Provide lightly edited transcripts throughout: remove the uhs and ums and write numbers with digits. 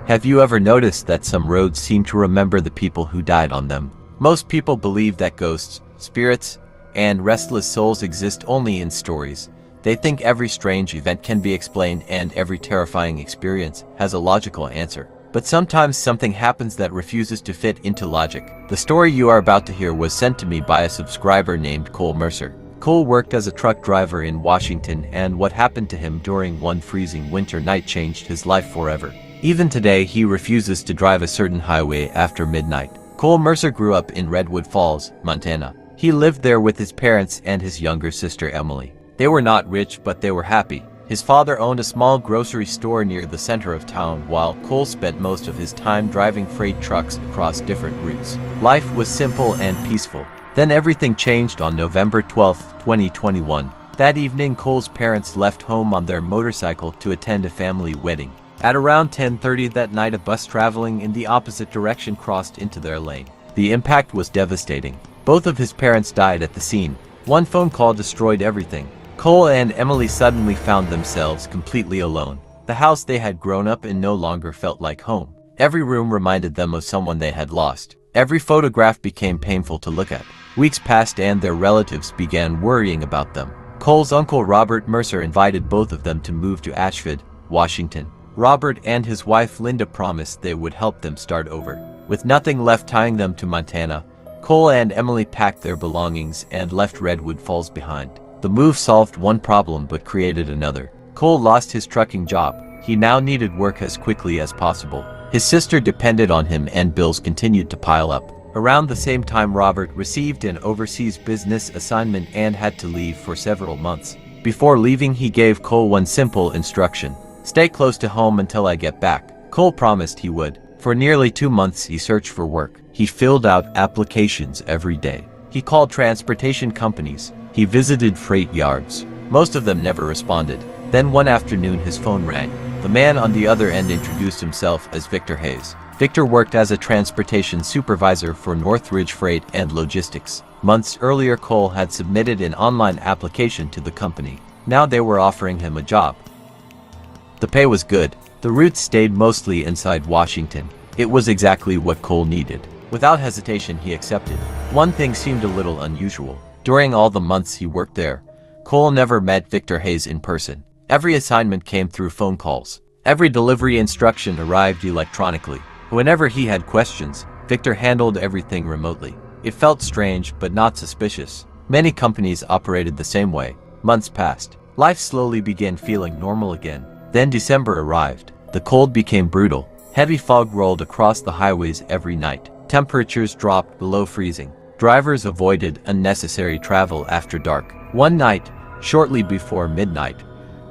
Have you ever noticed that some roads seem to remember the people who died on them? Most people believe that ghosts, spirits, and restless souls exist only in stories. They think every strange event can be explained and every terrifying experience has a logical answer. But sometimes something happens that refuses to fit into logic. The story you are about to hear was sent to me by a subscriber named Cole Mercer. Cole worked as a truck driver in Washington, and what happened to him during one freezing winter night changed his life forever. Even today, he refuses to drive a certain highway after midnight. Cole Mercer grew up in Redwood Falls, Montana. He lived there with his parents and his younger sister Emily. They were not rich, but they were happy. His father owned a small grocery store near the center of town, while Cole spent most of his time driving freight trucks across different routes. Life was simple and peaceful. Then everything changed on November 12, 2021. That evening, Cole's parents left home on their motorcycle to attend a family wedding. At around 10:30 that night, a bus traveling in the opposite direction crossed into their lane. The impact was devastating. Both of his parents died at the scene. One phone call destroyed everything. Cole and Emily suddenly found themselves completely alone. The house they had grown up in no longer felt like home. Every room reminded them of someone they had lost. Every photograph became painful to look at. Weeks passed and their relatives began worrying about them. Cole's uncle Robert Mercer invited both of them to move to Asheville, Washington. Robert and his wife Linda promised they would help them start over. With nothing left tying them to Montana, Cole and Emily packed their belongings and left Redwood Falls behind. The move solved one problem but created another. Cole lost his trucking job. He now needed work as quickly as possible. His sister depended on him and bills continued to pile up. Around the same time, Robert received an overseas business assignment and had to leave for several months. Before leaving, he gave Cole one simple instruction: stay close to home until I get back. Cole promised he would. For nearly 2 months, he searched for work. He filled out applications every day. He called transportation companies. He visited freight yards. Most of them never responded. Then one afternoon, his phone rang. The man on the other end introduced himself as Victor Hayes. Victor worked as a transportation supervisor for Northridge Freight and Logistics. Months earlier, Cole had submitted an online application to the company. Now they were offering him a job. The pay was good. The route stayed mostly inside Washington. It was exactly what Cole needed. Without hesitation, he accepted. One thing seemed a little unusual. During all the months he worked there, Cole never met Victor Hayes in person. Every assignment came through phone calls. Every delivery instruction arrived electronically. Whenever he had questions, Victor handled everything remotely. It felt strange, but not suspicious. Many companies operated the same way. Months passed. Life slowly began feeling normal again. Then December arrived. The cold became brutal. Heavy fog rolled across the highways every night. Temperatures dropped below freezing. Drivers avoided unnecessary travel after dark. One night, shortly before midnight,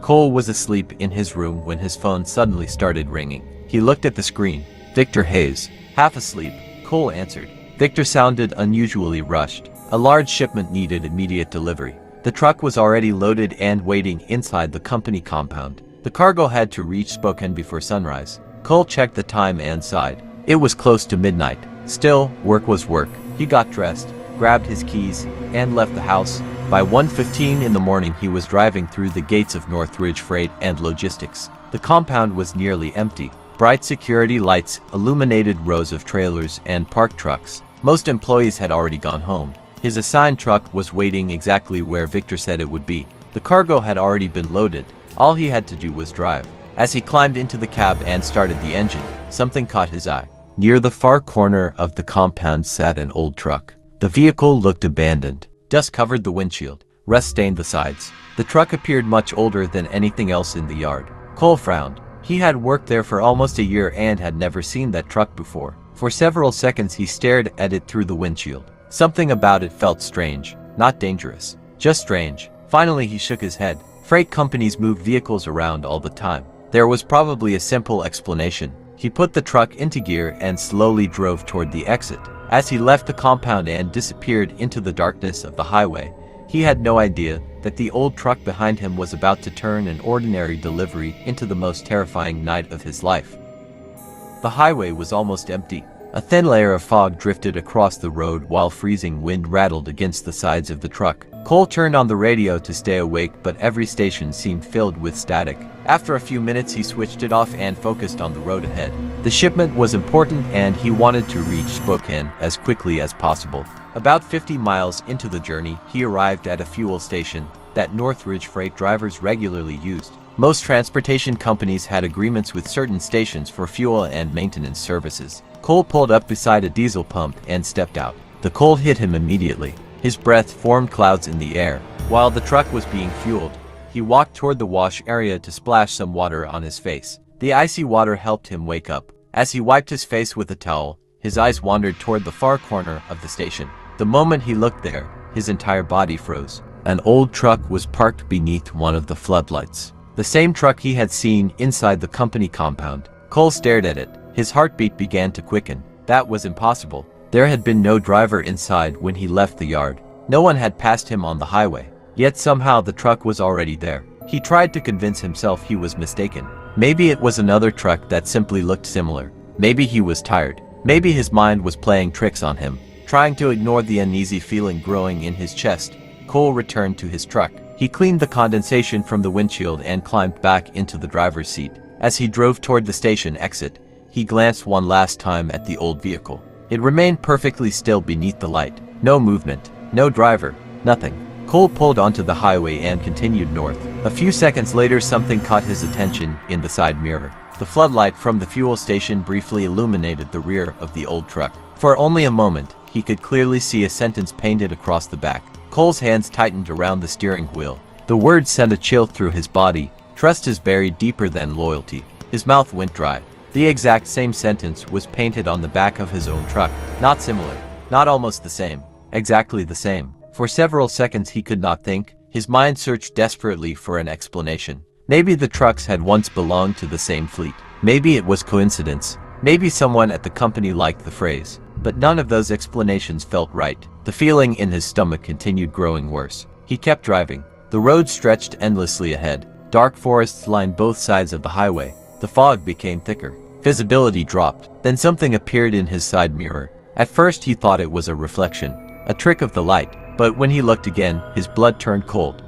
Cole was asleep in his room when his phone suddenly started ringing. He looked at the screen. Victor Hayes. Half asleep, Cole answered. Victor sounded unusually rushed. A large shipment needed immediate delivery. The truck was already loaded and waiting inside the company compound. The cargo had to reach Spokane before sunrise. Cole checked the time and sighed. It was close to midnight. Still, work was work. He got dressed, grabbed his keys, and left the house. By 1:15 in the morning, he was driving through the gates of Northridge Freight and Logistics. The compound was nearly empty. Bright security lights illuminated rows of trailers and parked trucks. Most employees had already gone home. His assigned truck was waiting exactly where Victor said it would be. The cargo had already been loaded. All he had to do was drive. As he climbed into the cab and started the engine, something caught his eye. Near the far corner of the compound sat an old truck. The vehicle looked abandoned. Dust covered the windshield. Rust stained the sides. The truck appeared much older than anything else in the yard. Cole frowned. He had worked there for almost a year and had never seen that truck before. For several seconds he stared at it through the windshield. Something about it felt strange, not dangerous, just strange. Finally he shook his head. Freight companies moved vehicles around all the time. There was probably a simple explanation. He put the truck into gear and slowly drove toward the exit. As he left the compound and disappeared into the darkness of the highway, he had no idea that the old truck behind him was about to turn an ordinary delivery into the most terrifying night of his life. The highway was almost empty. A thin layer of fog drifted across the road while freezing wind rattled against the sides of the truck. Cole turned on the radio to stay awake, but every station seemed filled with static. After a few minutes, he switched it off and focused on the road ahead. The shipment was important and he wanted to reach Spokane as quickly as possible. About 50 miles into the journey, he arrived at a fuel station that Northridge freight drivers regularly used. Most transportation companies had agreements with certain stations for fuel and maintenance services. Cole pulled up beside a diesel pump and stepped out. The cold hit him immediately. His breath formed clouds in the air. While the truck was being fueled, he walked toward the wash area to splash some water on his face. The icy water helped him wake up. As he wiped his face with a towel, his eyes wandered toward the far corner of the station. The moment he looked there, his entire body froze. An old truck was parked beneath one of the floodlights. The same truck he had seen inside the company compound. Cole stared at it. His heartbeat began to quicken. That was impossible. There had been no driver inside when he left the yard. No one had passed him on the highway. Yet somehow the truck was already there. He tried to convince himself he was mistaken. Maybe it was another truck that simply looked similar. Maybe he was tired. Maybe his mind was playing tricks on him. Trying to ignore the uneasy feeling growing in his chest, Cole returned to his truck. He cleaned the condensation from the windshield and climbed back into the driver's seat. As he drove toward the station exit, he glanced one last time at the old vehicle. It remained perfectly still beneath the light. No movement, no driver, nothing. Cole pulled onto the highway and continued north. A few seconds later, something caught his attention in the side mirror. The floodlight from the fuel station briefly illuminated the rear of the old truck. For only a moment, he could clearly see a sentence painted across the back. Cole's hands tightened around the steering wheel. The words sent a chill through his body. Trust is buried deeper than loyalty. His mouth went dry. The exact same sentence was painted on the back of his own truck. Not similar. Not almost the same. Exactly the same. For several seconds he could not think. His mind searched desperately for an explanation. Maybe the trucks had once belonged to the same fleet. Maybe it was coincidence. Maybe someone at the company liked the phrase. But none of those explanations felt right. The feeling in his stomach continued growing worse. He kept driving. The road stretched endlessly ahead. Dark forests lined both sides of the highway. The fog became thicker. Visibility dropped. Then something appeared in his side mirror. At first he thought it was a reflection, a trick of the light, but when he looked again, his blood turned cold.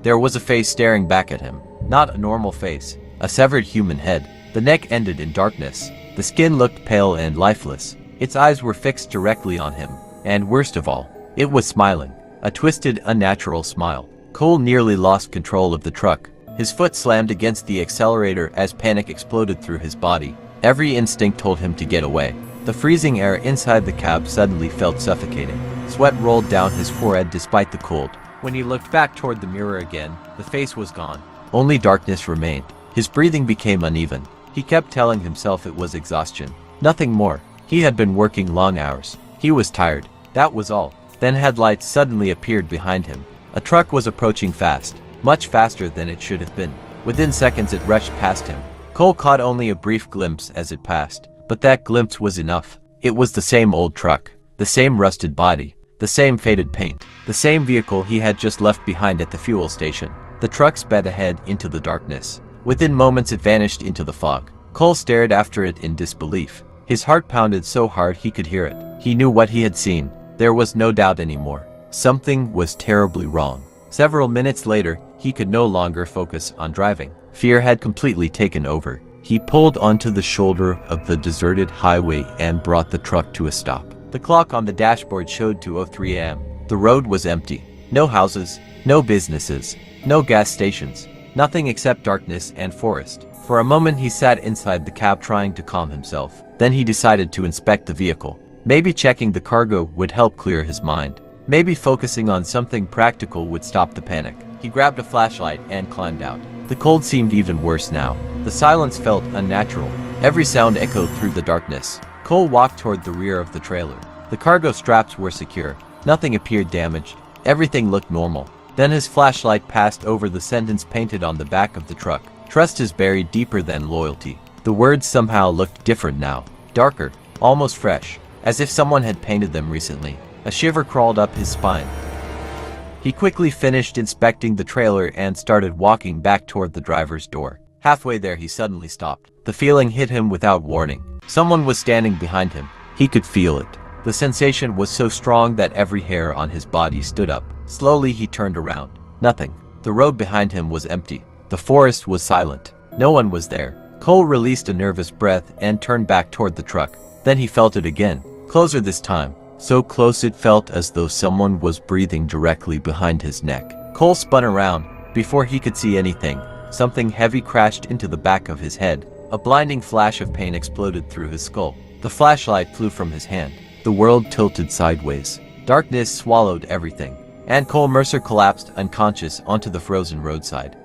There was a face staring back at him. Not a normal face, a severed human head. The neck ended in darkness. The skin looked pale and lifeless. Its eyes were fixed directly on him, and worst of all, it was smiling. A twisted, unnatural smile. Cole nearly lost control of the truck. His foot slammed against the accelerator as panic exploded through his body. Every instinct told him to get away. The freezing air inside the cab suddenly felt suffocating. Sweat rolled down his forehead despite the cold. When he looked back toward the mirror again, the face was gone. Only darkness remained. His breathing became uneven. He kept telling himself it was exhaustion. Nothing more. He had been working long hours. He was tired. That was all. Then headlights suddenly appeared behind him. A truck was approaching fast. Much faster than it should have been. Within seconds it rushed past him. Cole caught only a brief glimpse as it passed, but that glimpse was enough. It was the same old truck, the same rusted body, the same faded paint, the same vehicle he had just left behind at the fuel station. The truck sped ahead into the darkness. Within moments it vanished into the fog. Cole stared after it in disbelief. His heart pounded so hard he could hear it. He knew what he had seen. There was no doubt anymore. Something was terribly wrong. Several minutes later, he could no longer focus on driving. Fear had completely taken over. He pulled onto the shoulder of the deserted highway and brought the truck to a stop. The clock on the dashboard showed 2:03 a.m. The road was empty. No houses, no businesses, no gas stations, nothing except darkness and forest. For a moment he sat inside the cab trying to calm himself. Then he decided to inspect the vehicle. Maybe checking the cargo would help clear his mind. Maybe focusing on something practical would stop the panic. He grabbed a flashlight and climbed out. The cold seemed even worse now. The silence felt unnatural. Every sound echoed through the darkness. Cole walked toward the rear of the trailer. The cargo straps were secure. Nothing appeared damaged. Everything looked normal. Then his flashlight passed over the sentence painted on the back of the truck. Trust is buried deeper than loyalty. The words somehow looked different now. Darker. Almost fresh. As if someone had painted them recently. A shiver crawled up his spine. He quickly finished inspecting the trailer and started walking back toward the driver's door. Halfway there he suddenly stopped. The feeling hit him without warning. Someone was standing behind him. He could feel it. The sensation was so strong that every hair on his body stood up. Slowly he turned around. Nothing. The road behind him was empty. The forest was silent. No one was there. Cole released a nervous breath and turned back toward the truck. Then he felt it again. Closer this time. So close it felt as though someone was breathing directly behind his neck. Cole spun around. Before he could see anything, something heavy crashed into the back of his head. A blinding flash of pain exploded through his skull. The flashlight flew from his hand. The world tilted sideways. Darkness swallowed everything, and Cole Mercer collapsed unconscious onto the frozen roadside.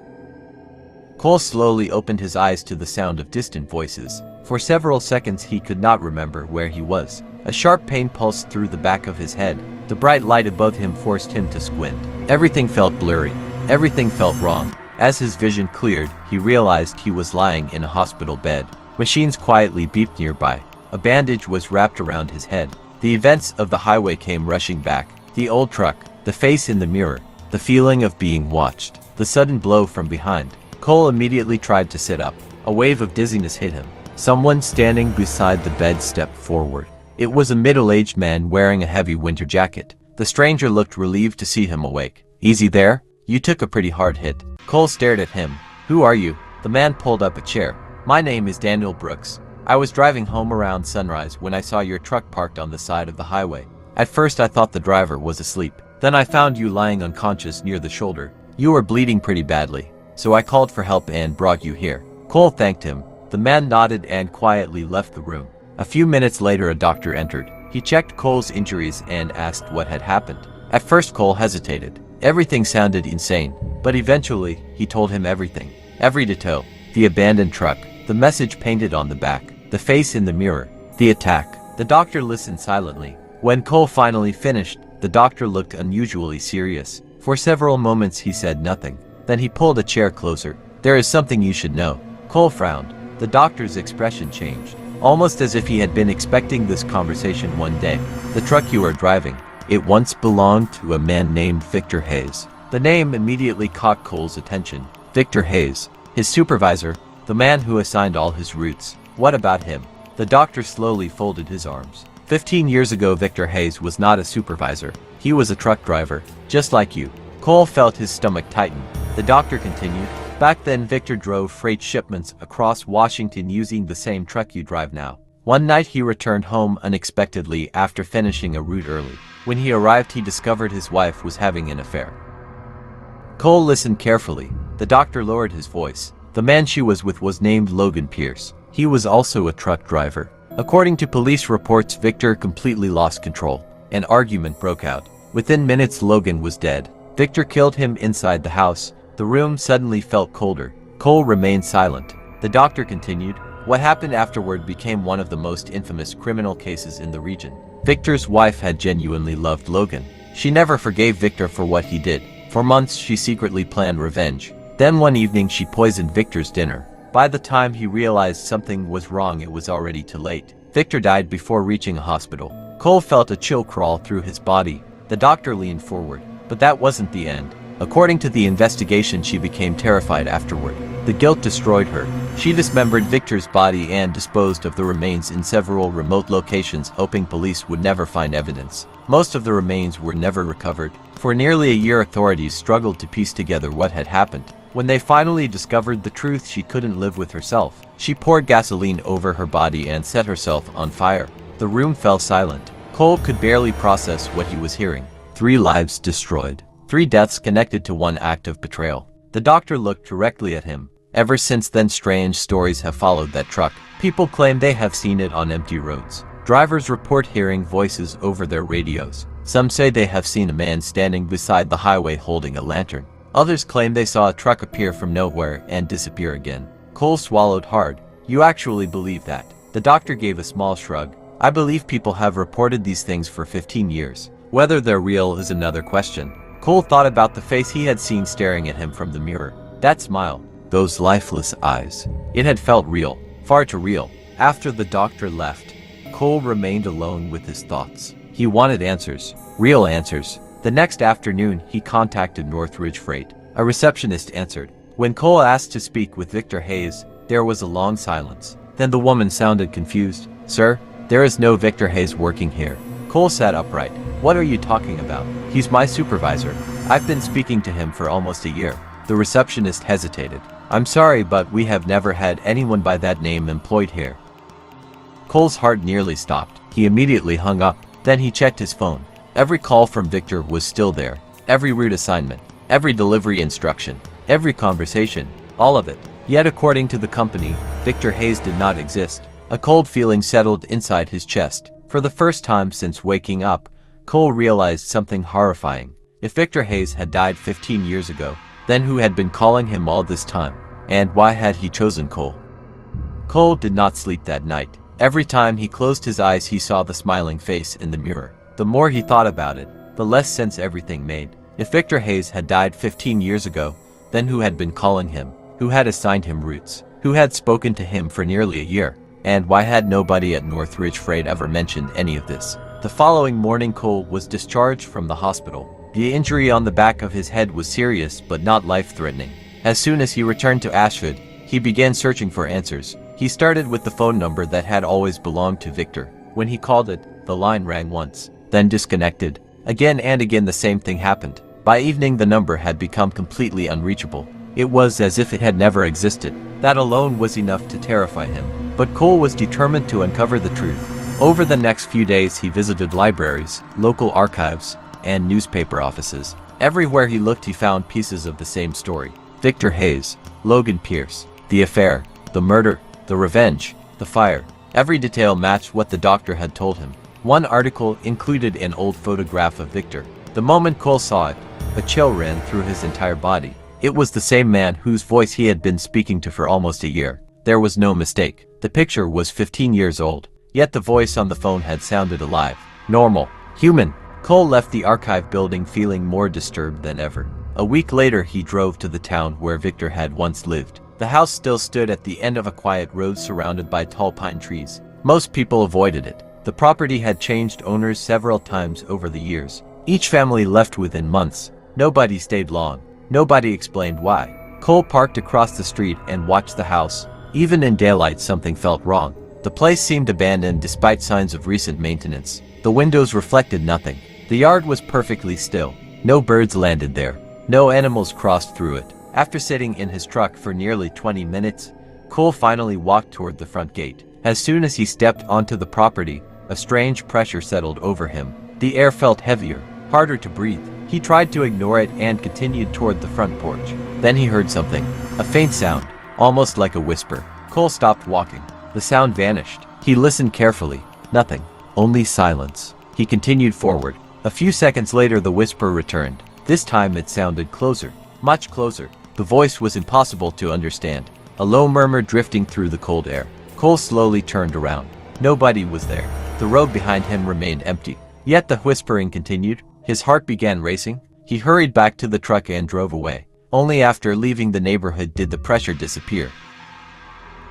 Cole slowly opened his eyes to the sound of distant voices. For several seconds he could not remember where he was. A sharp pain pulsed through the back of his head. The bright light above him forced him to squint. Everything felt blurry. Everything felt wrong. As his vision cleared, he realized he was lying in a hospital bed. Machines quietly beeped nearby. A bandage was wrapped around his head. The events of the highway came rushing back. The old truck, the face in the mirror, the feeling of being watched, the sudden blow from behind. Cole immediately tried to sit up. A wave of dizziness hit him. Someone standing beside the bed stepped forward. It was a middle-aged man wearing a heavy winter jacket. The stranger looked relieved to see him awake. "Easy there? You took a pretty hard hit." Cole stared at him. "Who are you?" The man pulled up a chair. "My name is Daniel Brooks. I was driving home around sunrise when I saw your truck parked on the side of the highway. At first I thought the driver was asleep. Then I found you lying unconscious near the shoulder. You were bleeding pretty badly, so I called for help and brought you here." Cole thanked him. The man nodded and quietly left the room. A few minutes later a doctor entered. He checked Cole's injuries and asked what had happened. At first Cole hesitated. Everything sounded insane, but eventually he told him everything. Every detail. The abandoned truck, the message painted on the back, the face in the mirror, the attack. The doctor listened silently. When Cole finally finished, the doctor looked unusually serious. For several moments he said nothing. Then he pulled a chair closer. "There is something you should know." Cole frowned. The doctor's expression changed, almost as if he had been expecting this conversation one day. "The truck you are driving, it once belonged to a man named Victor Hayes." The name immediately caught Cole's attention. Victor Hayes, his supervisor, the man who assigned all his routes. What about him? The doctor slowly folded his arms. 15 years ago Victor Hayes was not a supervisor. He was a truck driver, just like you. Cole felt his stomach tighten. The doctor continued. "Back then Victor drove freight shipments across Washington using the same truck you drive now. One night he returned home unexpectedly after finishing a route early. When he arrived he discovered his wife was having an affair." Cole listened carefully. The doctor lowered his voice. The man she was with was named Logan Pierce. He was also a truck driver. According to police reports, Victor completely lost control. An argument broke out. Within minutes Logan was dead. Victor killed him inside the house. The room suddenly felt colder. Cole remained silent. The doctor continued. "What happened afterward became one of the most infamous criminal cases in the region. Victor's wife had genuinely loved Logan. She never forgave Victor for what he did. For months she secretly planned revenge. Then one evening she poisoned Victor's dinner. By the time he realized something was wrong it was already too late. Victor died before reaching a hospital." Cole felt a chill crawl through his body. The doctor leaned forward. But that wasn't the end. According to the investigation she became terrified afterward. The guilt destroyed her. She dismembered Victor's body and disposed of the remains in several remote locations, hoping police would never find evidence. Most of the remains were never recovered. For nearly a year authorities struggled to piece together what had happened. When they finally discovered the truth she couldn't live with herself. She poured gasoline over her body and set herself on fire. The room fell silent. Cole could barely process what he was hearing. 3 lives destroyed. 3 deaths connected to one act of betrayal. The doctor looked directly at him. Ever since then strange stories have followed that truck. People claim they have seen it on empty roads. Drivers report hearing voices over their radios. Some say they have seen a man standing beside the highway holding a lantern. Others claim they saw a truck appear from nowhere and disappear again. Cole swallowed hard. "You actually believe that?" The doctor gave a small shrug. "I believe people have reported these things for 15 years. Whether they're real is another question." Cole thought about the face he had seen staring at him from the mirror. That smile. Those lifeless eyes. It had felt real. Far too real. After the doctor left, Cole remained alone with his thoughts. He wanted answers. Real answers. The next afternoon, he contacted Northridge Freight. A receptionist answered. When Cole asked to speak with Victor Hayes, there was a long silence. Then the woman sounded confused. "Sir, there is no Victor Hayes working here." Cole sat upright. "What are you talking about? He's my supervisor." I've been speaking to him for almost a year. The receptionist hesitated. I'm sorry, but we have never had anyone by that name employed here. Cole's heart nearly stopped. He immediately hung up. Then he checked his phone. Every call from Victor was still there. Every route assignment, every delivery instruction, every conversation, all of it. Yet according to the company, Victor Hayes did not exist. A cold feeling settled inside his chest. For the first time since waking up, Cole realized something horrifying. If Victor Hayes had died 15 years ago, then who had been calling him all this time? And why had he chosen Cole? Cole did not sleep that night. Every time he closed his eyes, he saw the smiling face in the mirror. The more he thought about it, the less sense everything made. If Victor Hayes had died 15 years ago, then who had been calling him? Who had assigned him routes? Who had spoken to him for nearly a year? And why had nobody at Northridge Freight ever mentioned any of this? The following morning, Cole was discharged from the hospital. The injury on the back of his head was serious but not life-threatening. As soon as he returned to Ashford, he began searching for answers. He started with the phone number that had always belonged to Victor. When he called it, the line rang once, then disconnected. Again and again the same thing happened. By evening the number had become completely unreachable. It was as if it had never existed. That alone was enough to terrify him. But Cole was determined to uncover the truth. Over the next few days he visited libraries, local archives, and newspaper offices. Everywhere he looked he found pieces of the same story. Victor Hayes, Logan Pierce, the affair, the murder, the revenge, the fire. Every detail matched what the doctor had told him. One article included an old photograph of Victor. The moment Cole saw it, a chill ran through his entire body. It was the same man whose voice he had been speaking to for almost a year. There was no mistake. The picture was 15 years old, yet the voice on the phone had sounded alive, normal, human. Cole left the archive building feeling more disturbed than ever. A week later he drove to the town where Victor had once lived. The house still stood at the end of a quiet road surrounded by tall pine trees. Most people avoided it. The property had changed owners several times over the years. Each family left within months. Nobody stayed long. Nobody explained why. Cole parked across the street and watched the house. Even in daylight something felt wrong. The place seemed abandoned despite signs of recent maintenance. The windows reflected nothing. The yard was perfectly still. No birds landed there. No animals crossed through it. After sitting in his truck for nearly 20 minutes, Cole finally walked toward the front gate. As soon as he stepped onto the property, a strange pressure settled over him. The air felt heavier, harder to breathe. He tried to ignore it and continued toward the front porch. Then he heard something, a faint sound, almost like a whisper. Cole stopped walking. The sound vanished. He listened carefully. Nothing, only silence. He continued forward. A few seconds later the whisper returned. This time it sounded closer, much closer. The voice was impossible to understand, a low murmur drifting through the cold air. Cole slowly turned around. Nobody was there. The road behind him remained empty. Yet the whispering continued. His heart began racing. He hurried back to the truck and drove away. Only after leaving the neighborhood did the pressure disappear.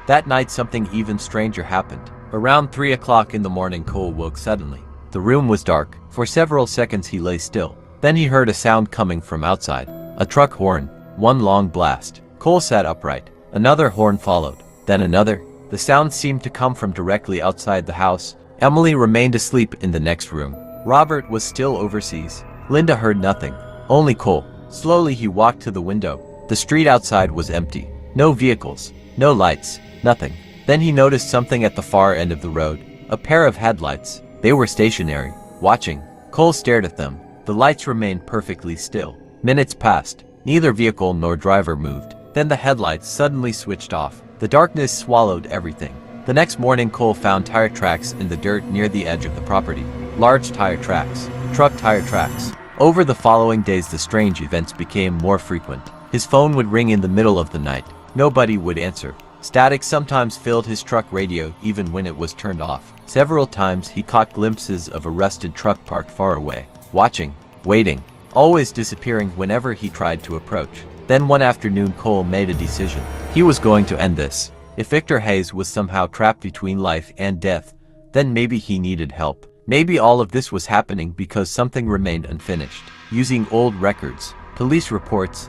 That night something even stranger happened. Around 3 o'clock in the morning Cole woke suddenly. The room was dark. For several seconds he lay still. Then he heard a sound coming from outside. A truck horn. One long blast. Cole sat upright. Another horn followed. Then another. The sound seemed to come from directly outside the house. Emily remained asleep in the next room. Robert was still overseas. Linda heard nothing. Only Cole. Slowly he walked to the window. The street outside was empty. No vehicles. No lights. Nothing. Then he noticed something at the far end of the road. A pair of headlights. They were stationary, watching. Cole stared at them. The lights remained perfectly still. Minutes passed. Neither vehicle nor driver moved. Then the headlights suddenly switched off. The darkness swallowed everything. The next morning Cole found tire tracks in the dirt near the edge of the property. Large tire tracks. Truck tire tracks. Over the following days the strange events became more frequent. His phone would ring in the middle of the night. Nobody would answer. Static sometimes filled his truck radio even when it was turned off. Several times he caught glimpses of a rusted truck parked far away, watching, waiting, always disappearing whenever he tried to approach. Then one afternoon Cole made a decision. He was going to end this. If Victor Hayes was somehow trapped between life and death, then maybe he needed help. Maybe all of this was happening because something remained unfinished. Using old records, police reports,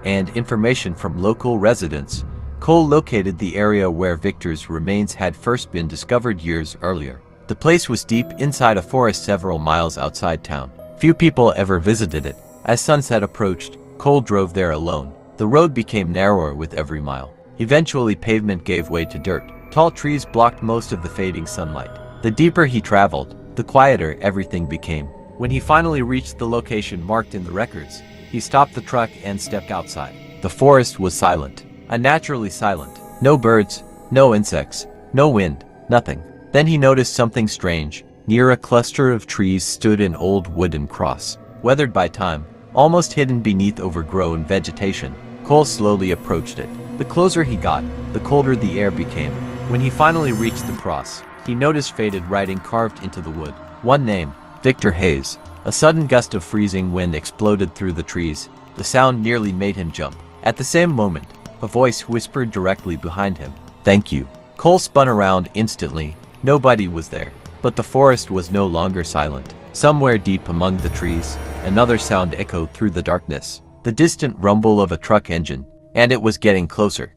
and information from local residents, Cole located the area where Victor's remains had first been discovered years earlier. The place was deep inside a forest several miles outside town. Few people ever visited it. As sunset approached, Cole drove there alone. The road became narrower with every mile. Eventually pavement gave way to dirt. Tall trees blocked most of the fading sunlight. The deeper he traveled, the quieter everything became. When he finally reached the location marked in the records, he stopped the truck and stepped outside. The forest was silent. Unnaturally silent. No birds, no insects, no wind, nothing. Then he noticed something strange. Near a cluster of trees stood an old wooden cross. Weathered by time, almost hidden beneath overgrown vegetation, Cole slowly approached it. The closer he got, the colder the air became. When he finally reached the cross, he noticed faded writing carved into the wood. One name, Victor Hayes. A sudden gust of freezing wind exploded through the trees. The sound nearly made him jump. At the same moment, a voice whispered directly behind him, "Thank you." Cole spun around instantly. Nobody was there. But the forest was no longer silent. Somewhere deep among the trees, another sound echoed through the darkness. The distant rumble of a truck engine, and it was getting closer.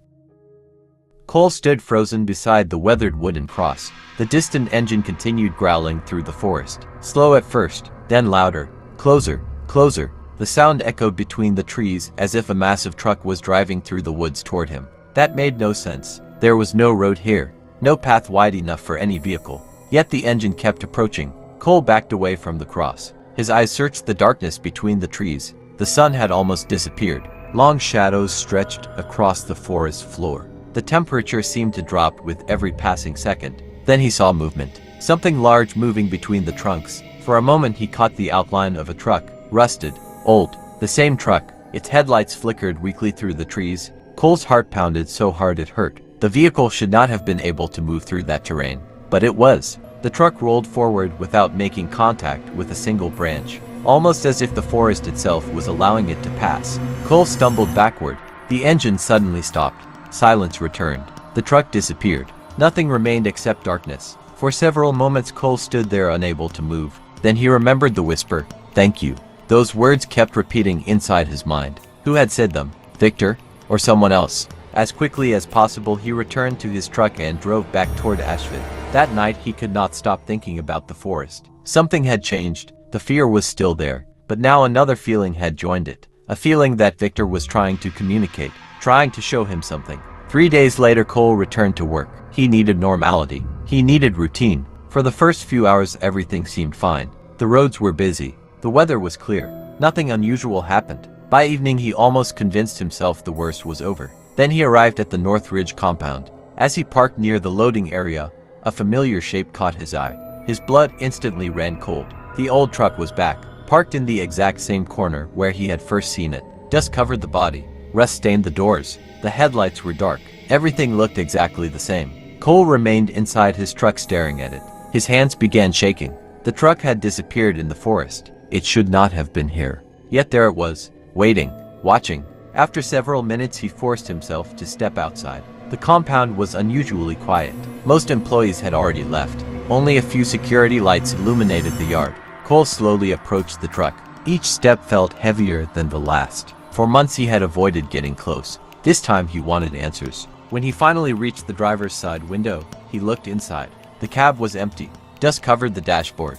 Cole stood frozen beside the weathered wooden cross. The distant engine continued growling through the forest. Slow at first, then louder. Closer, closer. The sound echoed between the trees as if a massive truck was driving through the woods toward him. That made no sense. There was no road here, no path wide enough for any vehicle. Yet the engine kept approaching. Cole backed away from the cross. His eyes searched the darkness between the trees. The sun had almost disappeared. Long shadows stretched across the forest floor. The temperature seemed to drop with every passing second. Then he saw movement. Something large moving between the trunks. For a moment he caught the outline of a truck. Rusted. Old. The same truck. Its headlights flickered weakly through the trees. Cole's heart pounded so hard it hurt. The vehicle should not have been able to move through that terrain. But it was. The truck rolled forward without making contact with a single branch, almost as if the forest itself was allowing it to pass. Cole stumbled backward. The engine suddenly stopped. Silence returned. The truck disappeared. Nothing remained except darkness. For several moments Cole stood there unable to move. Then he remembered the whisper, "Thank you." Those words kept repeating inside his mind. Who had said them? Victor? Or someone else? As quickly as possible he returned to his truck and drove back toward Ashford. That night he could not stop thinking about the forest. Something had changed. The fear was still there. But now another feeling had joined it. A feeling that Victor was trying to communicate, trying to show him something. 3 days later Cole returned to work. He needed normality. He needed routine. For the first few hours everything seemed fine. The roads were busy. The weather was clear. Nothing unusual happened. By evening he almost convinced himself the worst was over. Then he arrived at the North Ridge compound. As he parked near the loading area, a familiar shape caught his eye. His blood instantly ran cold. The old truck was back, parked in the exact same corner where he had first seen it. Dust covered the body. Rust stained the doors. The headlights were dark. Everything looked exactly the same. Cole remained inside his truck staring at it. His hands began shaking. The truck had disappeared in the forest. It should not have been here. Yet there it was, waiting, watching. After several minutes he forced himself to step outside. The compound was unusually quiet. Most employees had already left. Only a few security lights illuminated the yard. Cole slowly approached the truck. Each step felt heavier than the last. For months he had avoided getting close. This time he wanted answers. When he finally reached the driver's side window, he looked inside. The cab was empty. Dust covered the dashboard.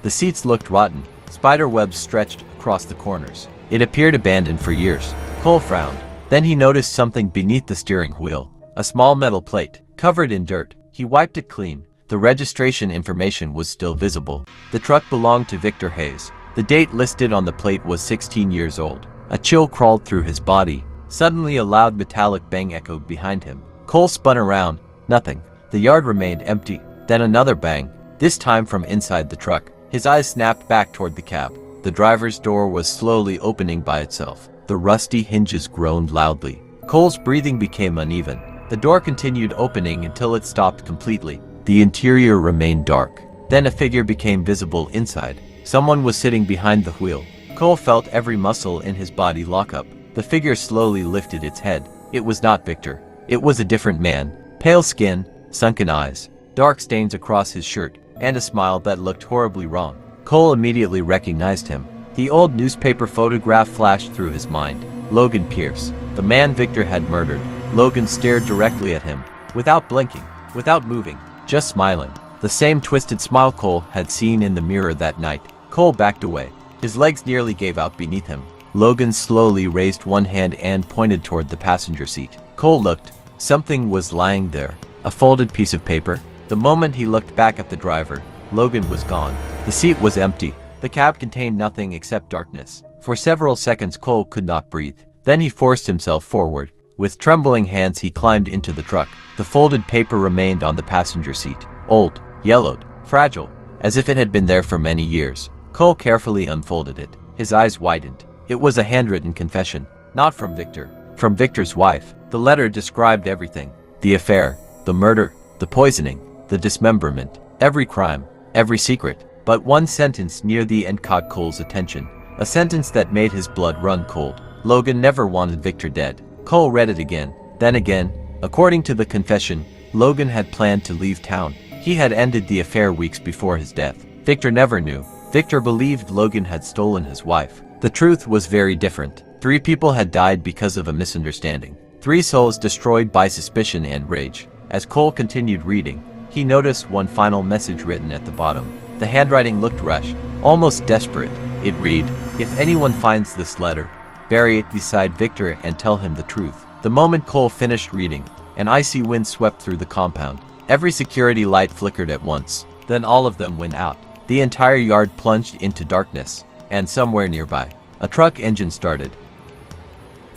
The seats looked rotten. Spider webs stretched across the corners. It appeared abandoned for years. Cole frowned. Then he noticed something beneath the steering wheel. A small metal plate, covered in dirt. He wiped it clean. The registration information was still visible. The truck belonged to Victor Hayes. The date listed on the plate was 16 years old. A chill crawled through his body. Suddenly a loud metallic bang echoed behind him. Cole spun around. Nothing. The yard remained empty. Then another bang, this time from inside the truck. His eyes snapped back toward the cab. The driver's door was slowly opening by itself. The rusty hinges groaned loudly. Cole's breathing became uneven. The door continued opening until it stopped completely. The interior remained dark. Then a figure became visible inside. Someone was sitting behind the wheel. Cole felt every muscle in his body lock up. The figure slowly lifted its head. It was not Victor. It was a different man. Pale skin, sunken eyes, dark stains across his shirt, and a smile that looked horribly wrong. Cole immediately recognized him. The old newspaper photograph flashed through his mind. Logan Pierce, the man Victor had murdered. Logan stared directly at him, without blinking, without moving, just smiling. The same twisted smile Cole had seen in the mirror that night. Cole backed away. His legs nearly gave out beneath him. Logan slowly raised one hand and pointed toward the passenger seat. Cole looked. Something was lying there. A folded piece of paper. The moment he looked back at the driver, Logan was gone. The seat was empty. The cab contained nothing except darkness. For several seconds Cole could not breathe. Then he forced himself forward. With trembling hands he climbed into the truck. The folded paper remained on the passenger seat. Old, yellowed, fragile, as if it had been there for many years. Cole carefully unfolded it. His eyes widened. It was a handwritten confession. Not from Victor. From Victor's wife. The letter described everything. The affair, the murder, the poisoning, the dismemberment, every crime, every secret. But one sentence near the end caught Cole's attention. A sentence that made his blood run cold. Logan never wanted Victor dead. Cole read it again, then again. According to the confession, Logan had planned to leave town. He had ended the affair weeks before his death. Victor never knew. Victor believed Logan had stolen his wife. The truth was very different. 3 people had died because of a misunderstanding. 3 souls destroyed by suspicion and rage. As Cole continued reading, he noticed one final message written at the bottom. The handwriting looked rushed, almost desperate. It read, "If anyone finds this letter, bury it beside Victor and tell him the truth." The moment Cole finished reading, an icy wind swept through the compound. Every security light flickered at once. Then all of them went out. The entire yard plunged into darkness. And somewhere nearby, a truck engine started.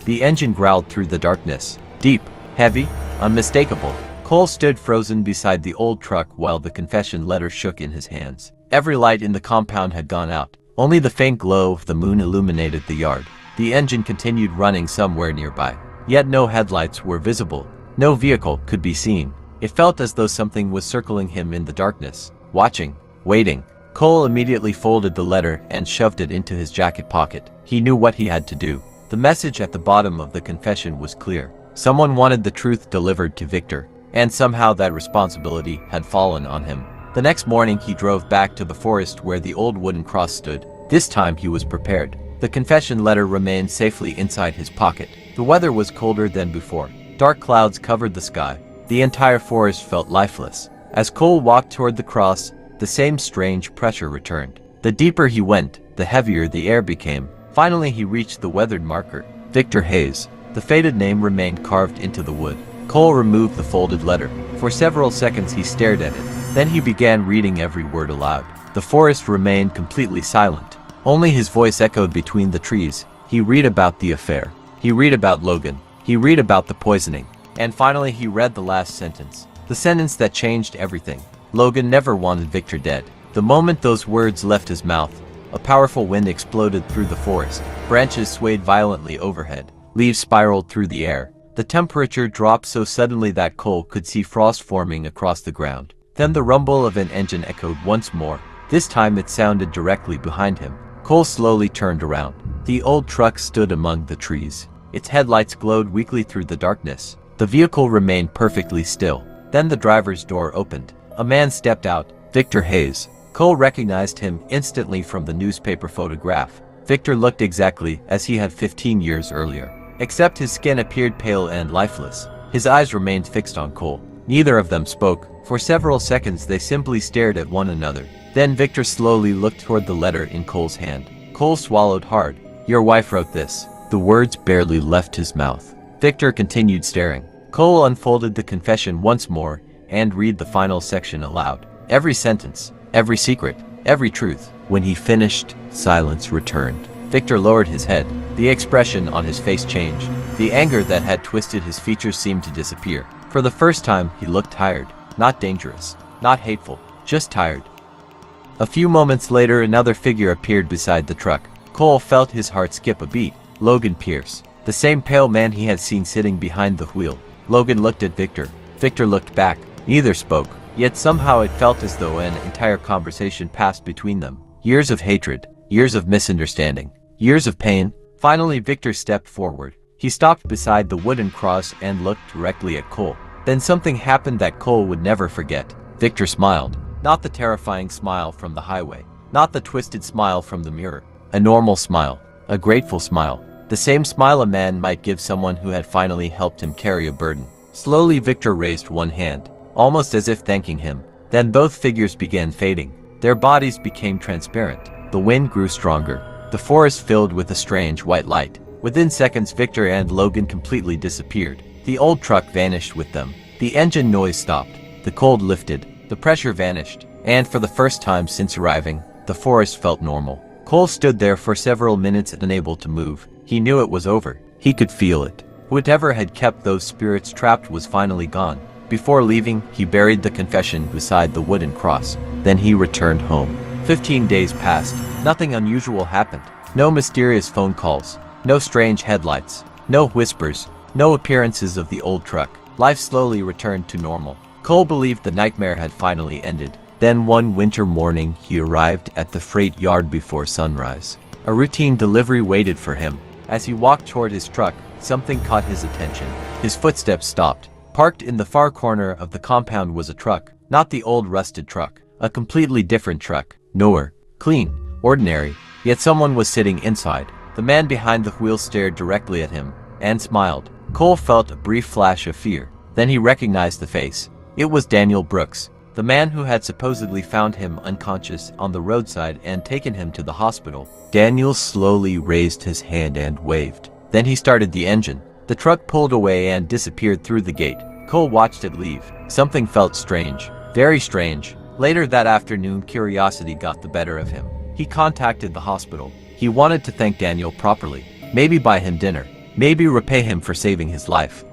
The engine growled through the darkness. Deep, heavy, unmistakable. Cole stood frozen beside the old truck while the confession letter shook in his hands. Every light in the compound had gone out. Only the faint glow of the moon illuminated the yard. The engine continued running somewhere nearby. Yet no headlights were visible. No vehicle could be seen. It felt as though something was circling him in the darkness, watching, waiting. Cole immediately folded the letter and shoved it into his jacket pocket. He knew what he had to do. The message at the bottom of the confession was clear. Someone wanted the truth delivered to Victor, and somehow that responsibility had fallen on him. The next morning he drove back to the forest where the old wooden cross stood. This time he was prepared. The confession letter remained safely inside his pocket. The weather was colder than before. Dark clouds covered the sky. The entire forest felt lifeless. As Cole walked toward the cross, the same strange pressure returned. The deeper he went, the heavier the air became. Finally he reached the weathered marker. Victor Hayes. The faded name remained carved into the wood. Cole removed the folded letter. For several seconds he stared at it. Then he began reading every word aloud. The forest remained completely silent. Only his voice echoed between the trees. He read about the affair. He read about Logan. He read about the poisoning. And finally he read the last sentence. The sentence that changed everything. Logan never wanted Victor dead. The moment those words left his mouth, a powerful wind exploded through the forest. Branches swayed violently overhead. Leaves spiraled through the air. The temperature dropped so suddenly that Cole could see frost forming across the ground. Then the rumble of an engine echoed once more. This time it sounded directly behind him. Cole slowly turned around. The old truck stood among the trees. Its headlights glowed weakly through the darkness. The vehicle remained perfectly still. Then the driver's door opened. A man stepped out. Victor Hayes. Cole recognized him instantly from the newspaper photograph. Victor looked exactly as he had 15 years earlier. Except his skin appeared pale and lifeless. His eyes remained fixed on Cole. Neither of them spoke. For several seconds they simply stared at one another. Then Victor slowly looked toward the letter in Cole's hand. Cole swallowed hard. "Your wife wrote this." The words barely left his mouth. Victor continued staring. Cole unfolded the confession once more and read the final section aloud. Every sentence, every secret, every truth. When he finished, silence returned. Victor lowered his head. The expression on his face changed. The anger that had twisted his features seemed to disappear. For the first time, he looked tired. Not dangerous, not hateful, just tired. A few moments later, another figure appeared beside the truck. Cole felt his heart skip a beat. Logan Pierce. The same pale man he had seen sitting behind the wheel. Logan looked at Victor. Victor looked back. Neither spoke. Yet somehow it felt as though an entire conversation passed between them. Years of hatred. Years of misunderstanding. Years of pain. Finally Victor stepped forward. He stopped beside the wooden cross and looked directly at Cole. Then something happened that Cole would never forget. Victor smiled. Not the terrifying smile from the highway. Not the twisted smile from the mirror. A normal smile. A grateful smile. The same smile a man might give someone who had finally helped him carry a burden. Slowly Victor raised one hand, almost as if thanking him. Then both figures began fading. Their bodies became transparent. The wind grew stronger. The forest filled with a strange white light. Within seconds, Victor and Logan completely disappeared. The old truck vanished with them. The engine noise stopped. The cold lifted. The pressure vanished. And for the first time since arriving, the forest felt normal. Cole stood there for several minutes unable to move. He knew it was over. He could feel it. Whatever had kept those spirits trapped was finally gone. Before leaving, he buried the confession beside the wooden cross. Then he returned home. 15 days passed. Nothing unusual happened. No mysterious phone calls. No strange headlights. No whispers. No appearances of the old truck. Life slowly returned to normal. Cole believed the nightmare had finally ended. Then one winter morning, he arrived at the freight yard before sunrise. A routine delivery waited for him. As he walked toward his truck, something caught his attention. His footsteps stopped. Parked in the far corner of the compound was a truck. Not the old rusted truck. A completely different truck. Newer. Clean. Ordinary. Yet someone was sitting inside. The man behind the wheel stared directly at him and smiled. Cole felt a brief flash of fear. Then he recognized the face. It was Daniel Brooks, the man who had supposedly found him unconscious on the roadside and taken him to the hospital. Daniel slowly raised his hand and waved. Then he started the engine. The truck pulled away and disappeared through the gate. Cole watched it leave. Something felt strange. Very strange. Later that afternoon, curiosity got the better of him. He contacted the hospital. He wanted to thank Daniel properly. Maybe buy him dinner. Maybe repay him for saving his life.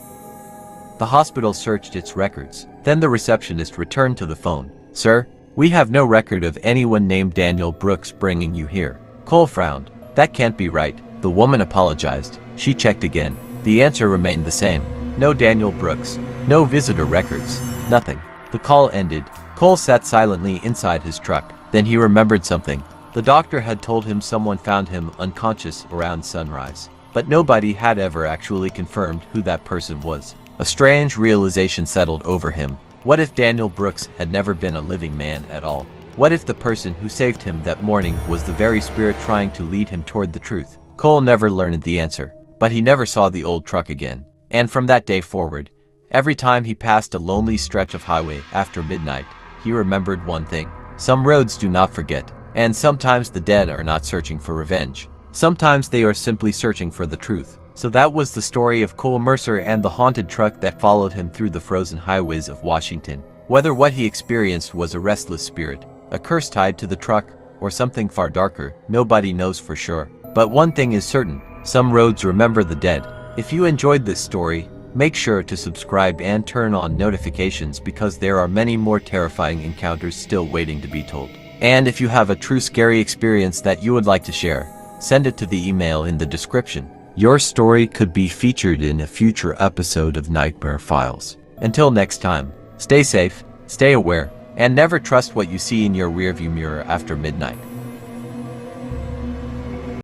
The hospital searched its records. Then the receptionist returned to the phone. "Sir, we have no record of anyone named Daniel Brooks bringing you here." Cole frowned. "That can't be right." The woman apologized. She checked again. The answer remained the same. No Daniel Brooks. No visitor records. Nothing. The call ended. Cole sat silently inside his truck. Then he remembered something. The doctor had told him someone found him unconscious around sunrise. But nobody had ever actually confirmed who that person was. A strange realization settled over him. What if Daniel Brooks had never been a living man at all? What if the person who saved him that morning was the very spirit trying to lead him toward the truth? Cole never learned the answer, but he never saw the old truck again. And from that day forward, every time he passed a lonely stretch of highway after midnight, he remembered one thing. Some roads do not forget, and sometimes the dead are not searching for revenge. Sometimes they are simply searching for the truth. So that was the story of Cole Mercer and the haunted truck that followed him through the frozen highways of Washington. Whether what he experienced was a restless spirit, a curse tied to the truck, or something far darker, nobody knows for sure. But one thing is certain, some roads remember the dead. If you enjoyed this story, make sure to subscribe and turn on notifications because there are many more terrifying encounters still waiting to be told. And if you have a true scary experience that you would like to share, send it to the email in the description. Your story could be featured in a future episode of Nightmare Files. Until next time, stay safe, stay aware, and never trust what you see in your rearview mirror after midnight.